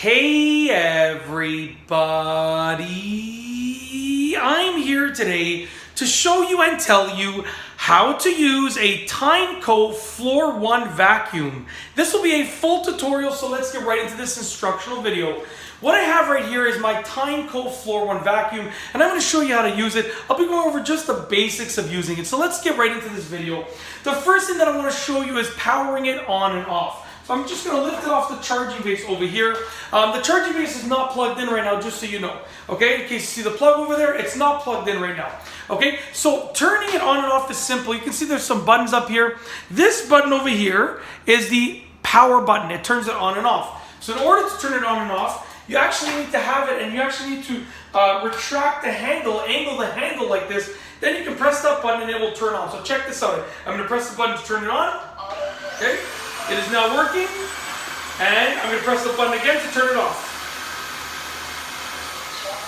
Hey everybody, I'm here today to show you and tell you how to use a Tineco Floor 1 vacuum. This will be a full tutorial, so let's get right into this instructional video. What I have right here is my Tineco Floor 1 vacuum, and I'm going to show you how to use it. I'll be going over just the basics of using it, so let's get right into this video. The first thing that I want to show you is powering it on and off. So I'm just going to lift it off the charging base over here. The charging base is not plugged in right now, just so you know. Okay, in case you see the plug over there, it's not plugged in right now. Okay, so turning it on and off is simple. You can see there's some buttons up here. This button over here is the power button. It turns it on and off. So in order to turn it on and off, you actually need to have it, and you actually need to retract the handle, angle the handle like this. Then you can press that button and it will turn on. So check this out. I'm going to press the button to turn it on. Okay. It is now working, and I'm going to press the button again to turn it off.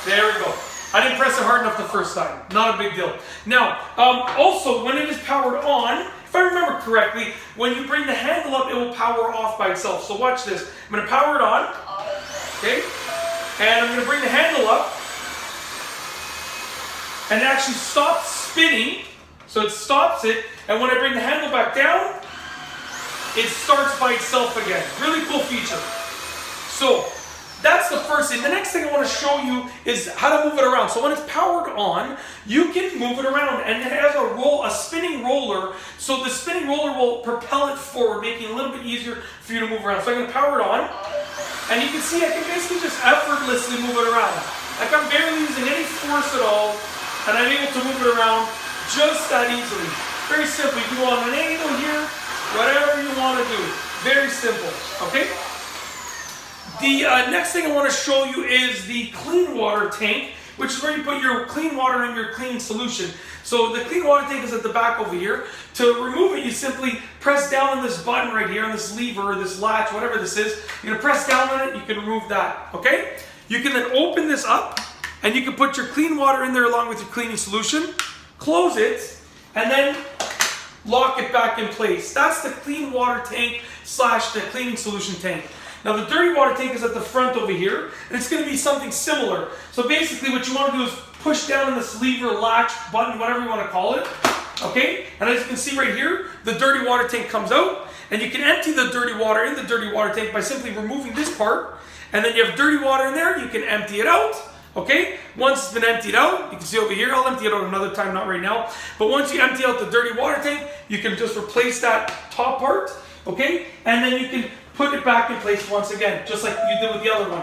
There we go. I didn't press it hard enough the first time. Not a big deal. Now, also, when it is powered on, if I remember correctly, when you bring the handle up, it will power off by itself. So watch this. I'm going to power it on, okay, and I'm going to bring the handle up, and it actually stops spinning, so it stops it, and when I bring the handle back down, it starts by itself again. Really cool feature. So that's the first thing. The next thing I want to show you is how to move it around. So when it's powered on, you can move it around, and it has a spinning roller. So the spinning roller will propel it forward, making it a little bit easier for you to move around. So I'm going to power it on, and you can see I can basically just effortlessly move it around. Like I'm barely using any force at all, and I'm able to move it around just that easily. Very simple. You go on an angle here, whatever you want to do. Very simple, okay? The next thing I want to show you is the clean water tank, which is where you put your clean water in your cleaning solution. So the clean water tank is at the back over here. To remove it, you simply press down on this button right here, on this lever or this latch, whatever this is. You're going to press down on it, you can remove that, okay? You can then open this up, and you can put your clean water in there along with your cleaning solution, close it, and then lock it back in place. That's the clean water tank / the cleaning solution tank. Now the dirty water tank is at the front over here, and it's going to be something similar. So basically what you want to do is push down on this lever, latch, button, whatever you want to call it. Okay? And as you can see right here, the dirty water tank comes out, and you can empty the dirty water in the dirty water tank by simply removing this part, and then you have dirty water in there, you can empty it out. Okay, once it's been emptied out, you can see over here, I'll empty it out another time, not right now, but once you empty out the dirty water tank, you can just replace that top part, okay, and then you can put it back in place once again, just like you did with the other one.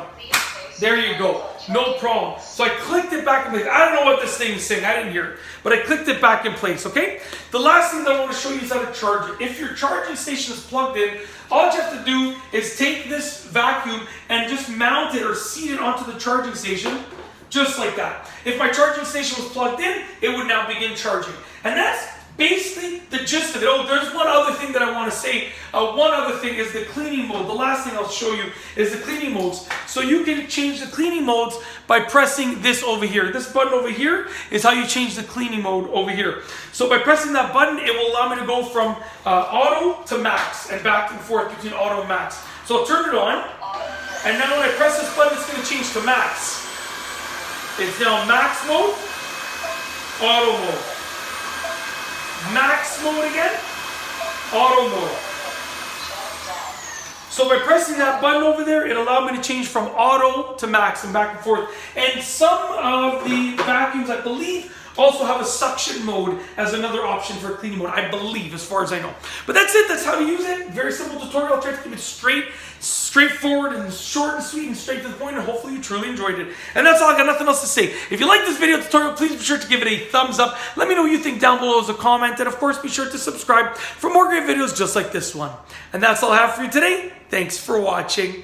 There you go, no problem. So I clicked it back in place. I don't know what this thing is saying, I didn't hear it, but I clicked it back in place, okay? The last thing that I want to show you is how to charge it. If your charging station is plugged in, all you have to do is take this vacuum and just mount it or seat it onto the charging station, just like that. If my charging station was plugged in, it would now begin charging. And that's basically the gist of it. Oh, there's one other thing that I want to say. One other thing is the cleaning mode. The last thing I'll show you is the cleaning modes. So you can change the cleaning modes by pressing this over here. This button over here is how you change the cleaning mode over here. So by pressing that button, it will allow me to go from auto to max and back and forth between auto and max. So I'll turn it on, and now when I press this button, it's going to change to max. It's now max mode, auto mode. Max mode again, auto mode. So by pressing that button over there, it allowed me to change from auto to max and back and forth. And some of the vacuums, I believe, also have a suction mode as another option for cleaning mode, I believe, as far as I know. But that's it, that's how to use it. Very simple tutorial. I'll try to keep it straightforward and short and sweet and straight to the point, and hopefully you truly enjoyed it. And that's all, I got nothing else to say. If you like this video tutorial, please be sure to give it a thumbs up. Let me know what you think down below as a comment, and of course be sure to subscribe for more great videos just like this one. And that's all I have for you today. Thanks for watching.